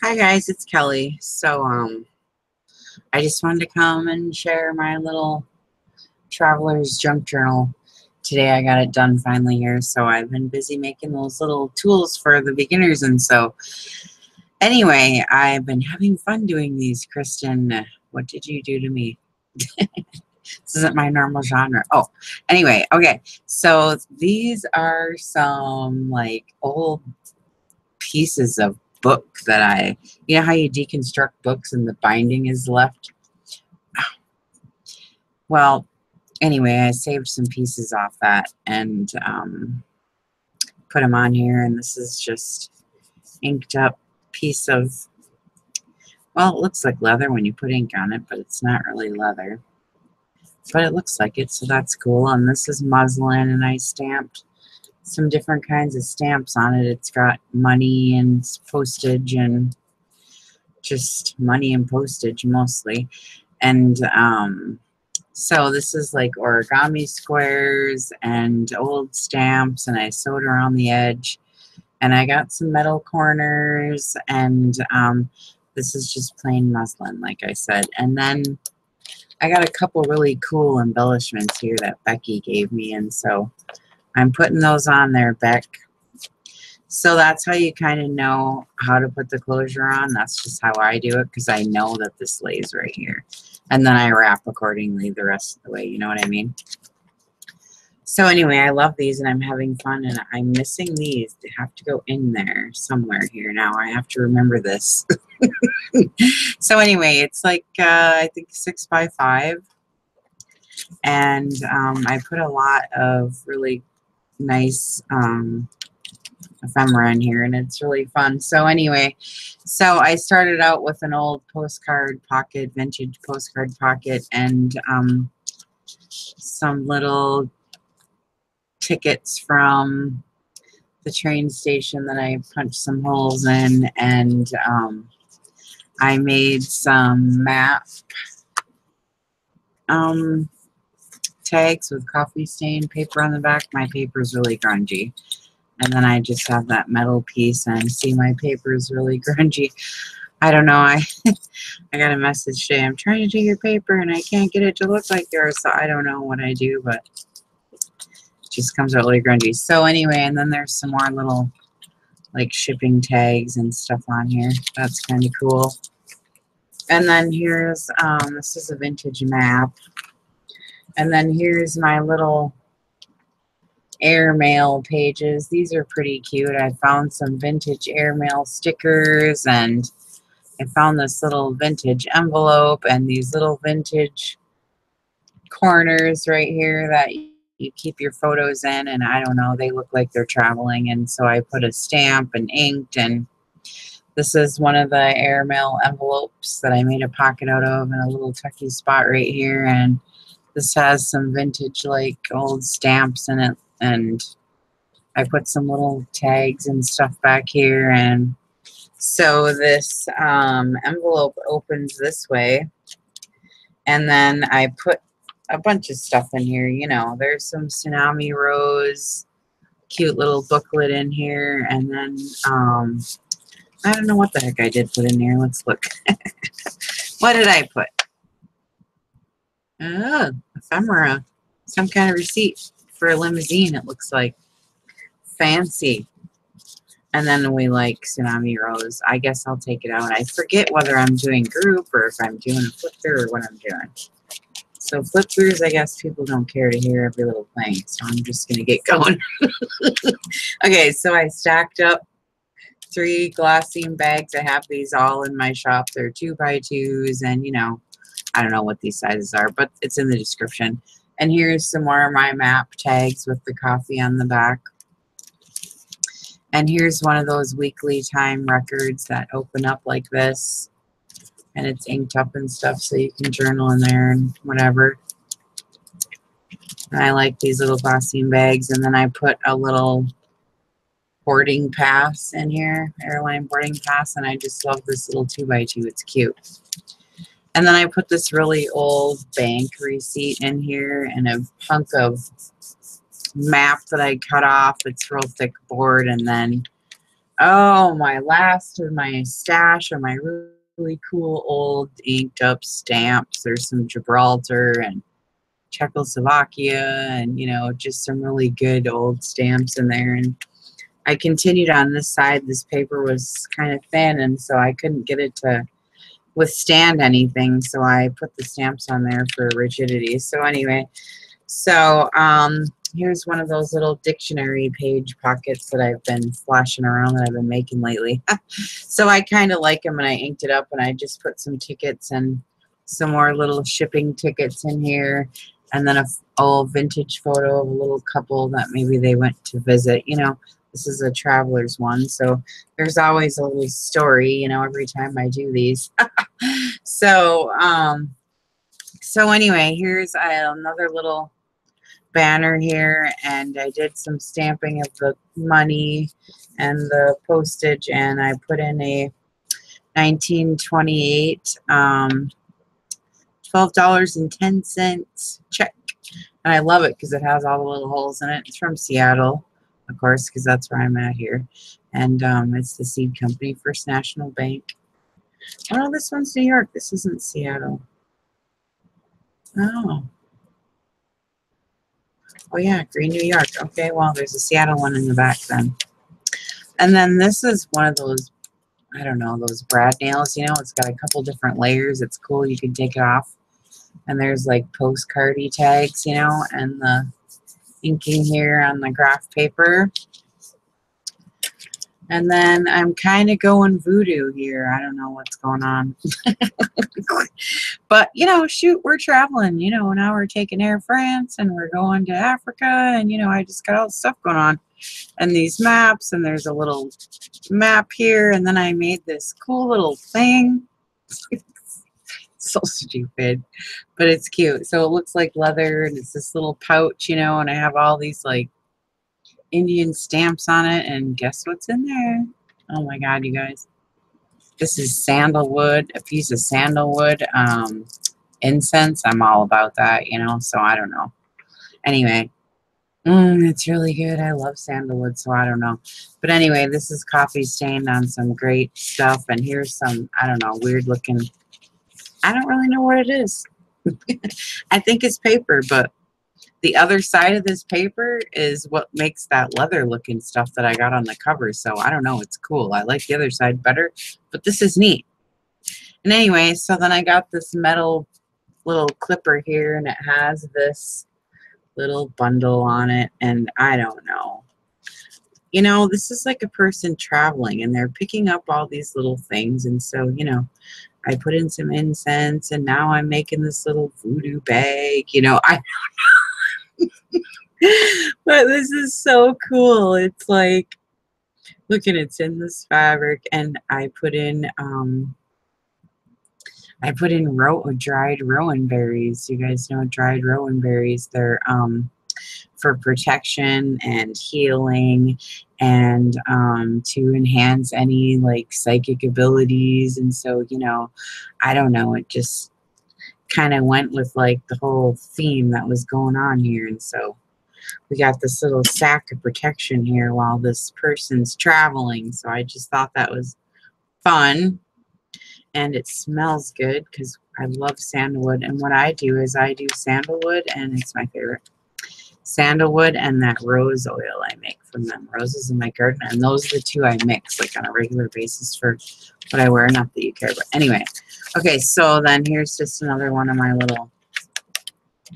Hi guys, it's Kelly. I just wanted to come and share my little traveler's junk journal. Today I got it done finally here, so I've been busy making those little tools for the beginners, and so anyway, I've been having fun doing these. Kristen, what did you do to me? This isn't my normal genre. Oh, anyway, okay. So these are some like old pieces of book that you know how you deconstruct books and the binding is left? Well, anyway, I saved some pieces off that and put them on here, and this is just inked up piece of, well, it looks like leather when you put ink on it, but it's not really leather. But it looks like it, so that's cool. And this is muslin, and I stamped some different kinds of stamps on it. It's got money and postage and just money and postage mostly. And so this is like origami squares and old stamps, and I sewed around the edge. And I got some metal corners, and this is just plain muslin, like I said. And then I got a couple really cool embellishments here that Becky gave me, and so I'm putting those on there, Beck. So that's how you kind of know how to put the closure on. That's just how I do it, because I know that this lays right here. And then I wrap accordingly the rest of the way, you know what I mean? So anyway, I love these, and I'm having fun, and I'm missing these. They have to go in there somewhere here now. I have to remember this. So anyway, it's like, I think 6 by 5. And I put a lot of really nice ephemera in here, and it's really fun. So anyway, so I started out with an old postcard pocket, vintage postcard pocket, and some little tickets from the train station that I punched some holes in, and I made some map tags with coffee stain paper on the back. My paper is really grungy. And then I just have that metal piece, and see, my paper is really grungy. I don't know. I got a message today. I'm trying to do your paper, and I can't get it to look like yours. So I don't know what I do, but it just comes out really grungy. So anyway, and then there's some more little like shipping tags and stuff on here. That's kind of cool. And then here's this is a vintage map. And then here's my little airmail pages. These are pretty cute. I found some vintage airmail stickers, and I found this little vintage envelope and these little vintage corners right here that you keep your photos in, and I don't know, they look like they're traveling, and so I put a stamp and inked, and this is one of the airmail envelopes that I made a pocket out of, and a little tucky spot right here, and this has some vintage like old stamps in it, and I put some little tags and stuff back here. And so this envelope opens this way, and then I put a bunch of stuff in here. You know, there's some tsunami rose, cute little booklet in here, and then I don't know what the heck I did put in here. Let's look. What did I put? Oh, ephemera. Some kind of receipt for a limousine, it looks like. Fancy. And then we like tsunami rose. I guess I'll take it out. I forget whether I'm doing group or if I'm doing a flip through or what I'm doing. So flip throughs, I guess people don't care to hear every little thing. So I'm just going to get going. Okay, so I stacked up 3 glassine bags. I have these all in my shop. They're 2 by 2s, and you know, I don't know what these sizes are, but it's in the description. And here's some more of my map tags with the coffee on the back. And here's one of those weekly time records that open up like this. And it's inked up and stuff, so you can journal in there and whatever. And I like these little glassine bags. And then I put a little boarding pass in here, airline boarding pass. And I just love this little 2 by 2. It's cute. And then I put this really old bank receipt in here, and a hunk of map that I cut off. It's real thick board, and then Oh, my last of my stash of my really cool old inked up stamps. There's some Gibraltar and Czechoslovakia and, you know, just some really good old stamps in there. And I continued on this side. This paper was kind of thin, and so I couldn't get it to withstand anything. So I put the stamps on there for rigidity. So anyway, so here's one of those little dictionary page pockets that I've been flashing around that I've been making lately. So I kind of like them, and I inked it up, and I just put some tickets and some more little shipping tickets in here, and then a old vintage photo of a little couple that maybe they went to visit. You know, this is a traveler's one, so there's always a little story, you know, every time I do these. So anyway, here's another little banner here, and I did some stamping of the money and the postage, and I put in a 1928 $12.10 check, and I love it because it has all the little holes in it. It's from Seattle, of course, because that's where I'm at here, and it's the seed company, First National Bank. Oh no, this one's New York. This isn't Seattle. Oh yeah, Green, New York. Okay, well, there's a Seattle one in the back then. And then this is one of those, I don't know, those brad nails, you know, it's got a couple different layers. It's cool. You can take it off. And there's like postcardy tags, you know, and the inking here on the graph paper. And then I'm kind of going voodoo here. I don't know what's going on. But, you know, shoot, we're traveling. You know, now we're taking Air France and we're going to Africa. And, you know, I just got all this stuff going on. And these maps. And there's a little map here. And then I made this cool little thing. So stupid. But it's cute. So it looks like leather. And it's this little pouch, you know. And I have all these, like, Indian stamps on it, and guess what's in there? Oh my god, you guys, this is sandalwood, a piece of sandalwood incense. I'm all about that, you know, so I don't know. Anyway, it's really good. I love sandalwood, so I don't know. But anyway, this is coffee stained on some great stuff, and here's some, I don't know, weird looking, I don't really know what it is. I think it's paper, but the other side of this paper is what makes that leather looking stuff that I got on the cover. So I don't know. It's cool. I like the other side better, but this is neat. And anyway, so then I got this metal little clipper here, and it has this little bundle on it. And I don't know. You know, this is like a person traveling, and they're picking up all these little things. And so, you know, I put in some incense, and now I'm making this little voodoo bag. You know, I don't know. But this is so cool. It's like, look at it's in this fabric, and I put in dried rowan berries. You guys know dried rowan berries. They're for protection and healing, and to enhance any like psychic abilities. And so, you know, I don't know, it just kind of went with like the whole theme that was going on here. And so we got this little sack of protection here while this person's traveling. So I just thought that was fun. And it smells good because I love sandalwood. And what I do is I do sandalwood, and it's my favorite. Sandalwood and that rose oil I make from them roses in my garden. And those are the two I mix like on a regular basis for what I wear. Not that you care, but anyway. Okay, so then here's just another one of my little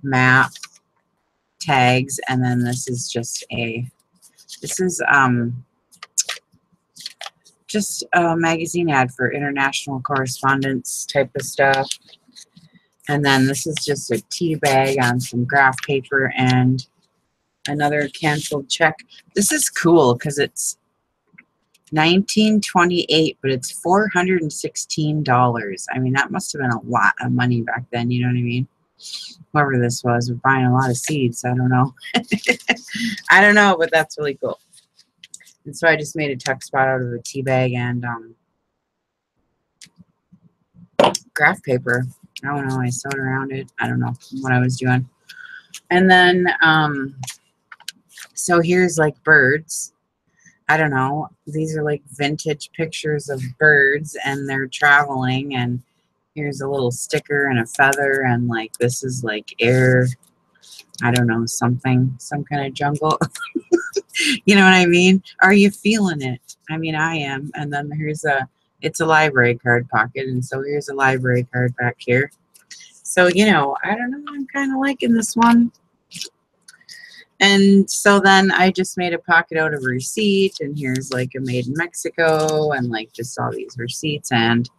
map tags, and then this is just just a magazine ad for international correspondence type of stuff. And then this is just a tea bag on some graph paper and another canceled check. This is cool because it's $19.28, but it's $416. I mean, that must have been a lot of money back then, you know what I mean? Whoever this was buying a lot of seeds. I don't know. I don't know, but that's really cool. And so I just made a tuck spot out of a tea bag and graph paper. I don't know. I sewed around it. I don't know what I was doing. And then, so here's like birds. I don't know. These are like vintage pictures of birds and they're traveling, and here's a little sticker and a feather, and like this is like air, I don't know, something, some kind of jungle. You know what I mean? Are you feeling it? I mean, I am. And then here's it's a library card pocket, and so here's a library card back here. So, you know, I don't know, I'm kind of liking this one. And so then I just made a pocket out of a receipt, and here's like a made in Mexico, and like just all these receipts. And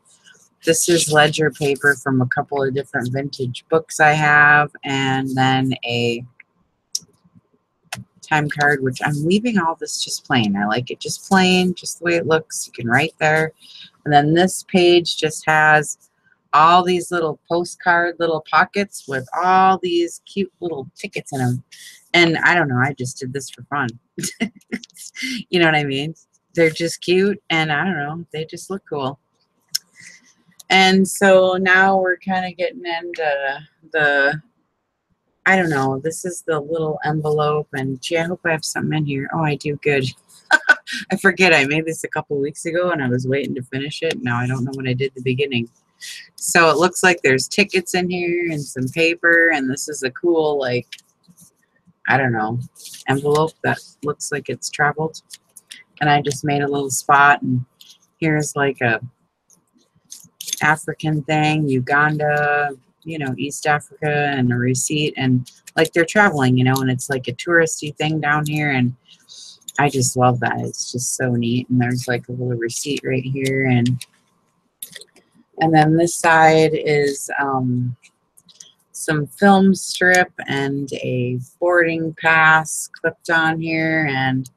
this is ledger paper from a couple of different vintage books I have, and then a time card, which I'm leaving all this just plain. I like it just plain, just the way it looks. You can write there. And then this page just has all these little postcard little pockets with all these cute little tickets in them. And I don't know, I just did this for fun. You know what I mean? They're just cute, and I don't know, they just look cool. And so now we're kind of getting into the, I don't know, this is the little envelope, and gee, I hope I have something in here. Oh, I do, good. I forget, I made this a couple weeks ago, and I was waiting to finish it. Now I don't know what I did at the beginning. So it looks like there's tickets in here and some paper, and this is a cool, like, I don't know, envelope that looks like it's traveled. And I just made a little spot, and here's like a African thing, Uganda, you know, East Africa, and a receipt, and like they're traveling, you know, and it's like a touristy thing down here, and I just love that. It's just so neat. And there's like a little receipt right here, and then this side is some film strip and a boarding pass clipped on here, and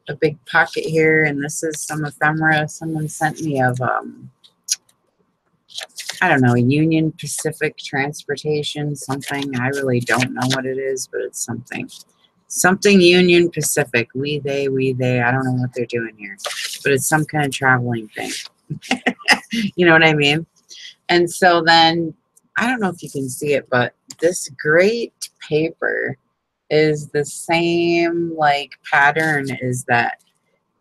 a big pocket here. And this is some ephemera someone sent me of I don't know, Union Pacific Transportation something. I really don't know what it is, but it's something Union Pacific. We they, I don't know what they're doing here, but it's some kind of traveling thing. You know what I mean? And so then, I don't know if you can see it, but this great paper is the same like pattern as that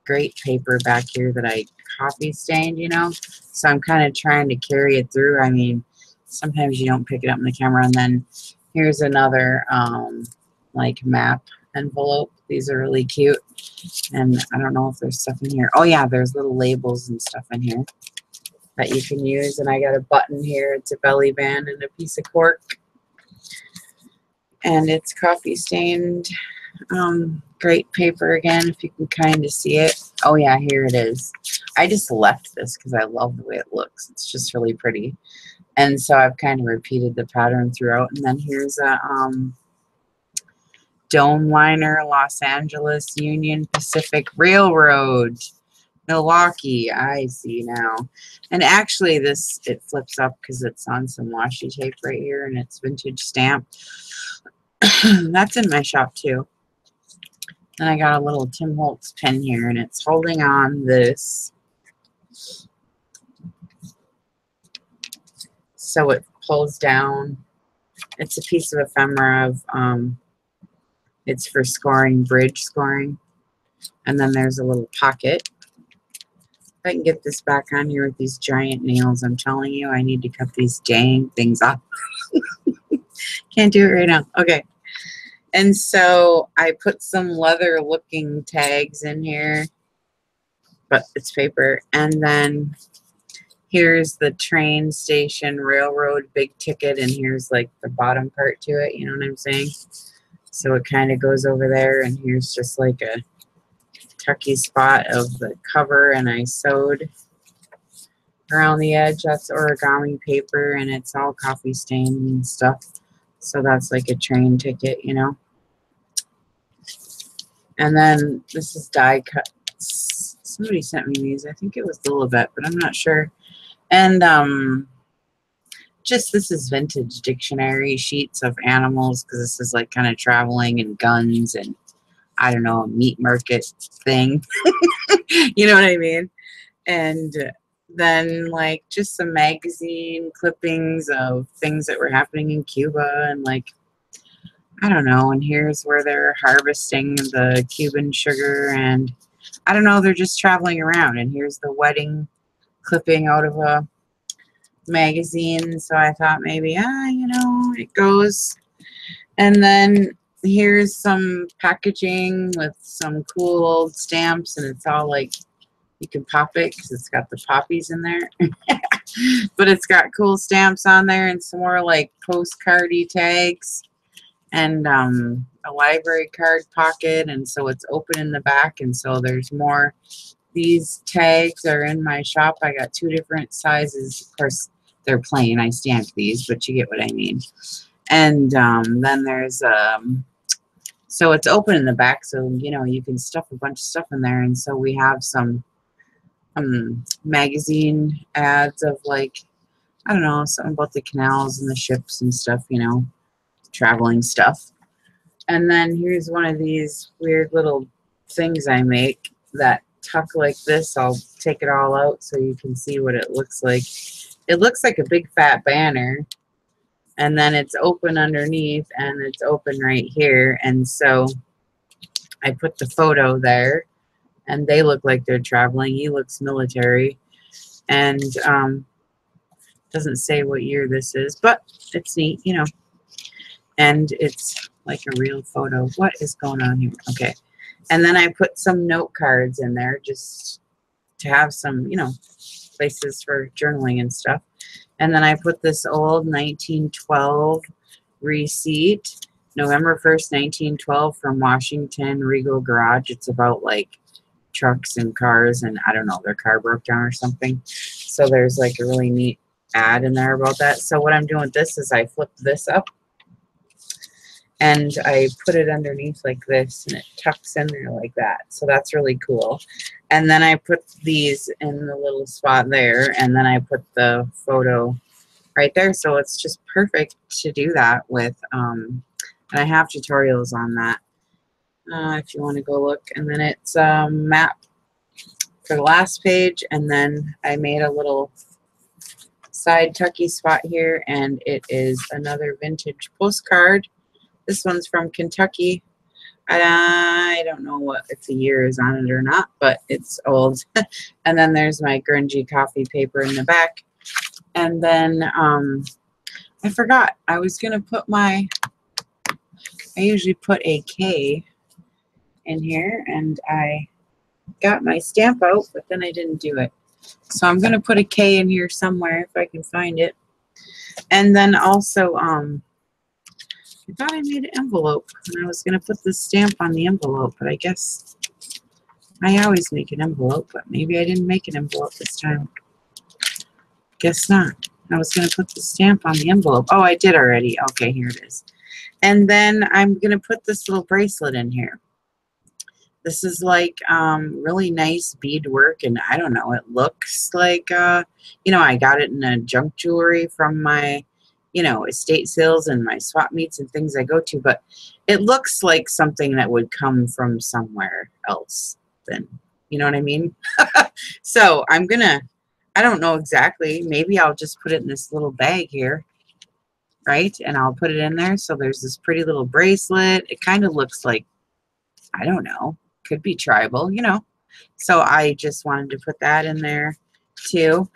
great paper back here that I copy stained, you know? So I'm kind of trying to carry it through. I mean, sometimes you don't pick it up in the camera. And then here's another like map envelope. These are really cute. And I don't know if there's stuff in here. Oh yeah, there's little labels and stuff in here that you can use. And I got a button here. It's a belly band and a piece of cork. And it's coffee stained. Great paper again, if you can kind of see it. Oh yeah, here it is. I just left this because I love the way it looks. It's just really pretty. And so I've kind of repeated the pattern throughout. And then here's a dome liner, Los Angeles Union Pacific Railroad, Milwaukee. I see now. And actually this, it flips up because it's on some washi tape right here, and it's vintage stamp. That's in my shop too. And I got a little Tim Holtz pen here, and it's holding on this. So it pulls down. It's a piece of ephemera of, it's for scoring, bridge scoring. And then there's a little pocket. If I can get this back on here with these giant nails, I'm telling you, I need to cut these dang things off. Can't do it right now. Okay. And so I put some leather looking tags in here, but it's paper. And then here's the train station, railroad, big ticket, and here's like the bottom part to it, you know what I'm saying? So it kind of goes over there, and here's just like a tucky spot of the cover, and I sewed around the edge. That's origami paper, and it's all coffee stained and stuff. So that's like a train ticket, you know. And then this is die cut. Somebody sent me these. I think it was Lilibet, but I'm not sure. And just this is vintage dictionary sheets of animals, because this is like kind of traveling and guns and I don't know, a meat market thing. You know what I mean? And then like just some magazine clippings of things that were happening in Cuba, and like I don't know, and here's where they're harvesting the Cuban sugar, and I don't know, they're just traveling around. And here's the wedding clipping out of a magazine. So I thought maybe, you know, it goes. And then here's some packaging with some cool old stamps, and it's all like, you can pop it because it's got the poppies in there. But it's got cool stamps on there and some more like postcardy tags and a library card pocket. And so it's open in the back, and so there's more. These tags are in my shop. I got 2 different sizes. Of course, they're plain. I stamped these, but you get what I mean. And then there's so it's open in the back, so you know you can stuff a bunch of stuff in there. And so we have some magazine ads of, like, I don't know, something about the canals and the ships and stuff, you know, traveling stuff. And then here's one of these weird little things I make that tuck like this. I'll take it all out so you can see what it looks like. It looks like a big fat banner, and then it's open underneath, and it's open right here. And so I put the photo there, and they look like they're traveling. He looks military, and doesn't say what year this is, but it's neat, you know. And it's like a real photo. What is going on here? Okay. And then I put some note cards in there just to have some, you know, places for journaling and stuff. And then I put this old 1912 receipt, November 1st, 1912, from Washington Regal Garage. It's about, like, trucks and cars, and I don't know, their car broke down or something. So there's like a really neat ad in there about that. So what I'm doing with this is I flip this up and I put it underneath like this, and it tucks in there like that. So that's really cool. And then I put these in the little spot there, and then I put the photo right there. So it's just perfect to do that with. And I have tutorials on that. If you want to go look. And then it's a map for the last page, and then I made a little side tucky spot here, and it is another vintage postcard. This one's from Kentucky. I don't know if the year is on it or not, but it's old. And then there's my grungy coffee paper in the back. And then I forgot, I was going to put I usually put a K in here, and I got my stamp out, but then I didn't do it. So I'm going to put a K in here somewhere if I can find it. And then also, I thought I made an envelope, and I was going to put the stamp on the envelope, but I guess I always make an envelope, but maybe I didn't make an envelope this time. Guess not. I was going to put the stamp on the envelope. Oh, I did already. Okay, here it is. And then I'm going to put this little bracelet in here. This is like really nice beadwork, and I don't know, it looks like, you know, I got it in a junk jewelry from my, you know, estate sales and my swap meets and things I go to, but it looks like something that would come from somewhere else than, you know what I mean? So I'm going to, I don't know exactly, maybe I'll just put it in this little bag here, right? And I'll put it in there. So there's this pretty little bracelet. It kind of looks like, I don't know, could be tribal, you know. So I just wanted to put that in there too.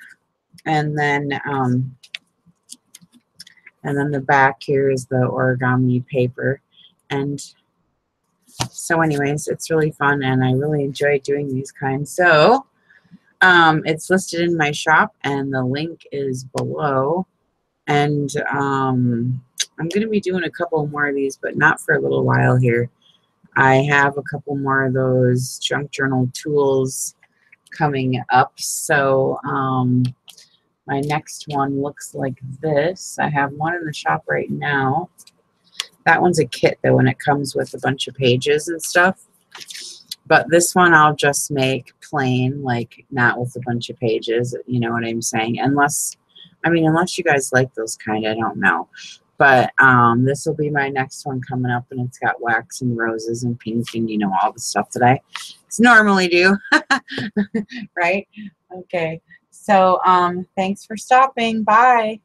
And then the back here is the origami paper. And so anyways, it's really fun, and I really enjoy doing these kinds. So it's listed in my shop, and the link is below. And I'm going to be doing a couple more of these, but not for a little while here. I have a couple more of those junk journal tools coming up. So my next one looks like this. I have one in the shop right now. That one's a kit though, and it comes with a bunch of pages and stuff. But this one I'll just make plain, like not with a bunch of pages, you know what I'm saying? Unless you guys like those kind, I don't know. But this will be my next one coming up, and it's got wax and roses and pink and, you know, all the stuff that I normally do. Right? Okay. So thanks for stopping. Bye.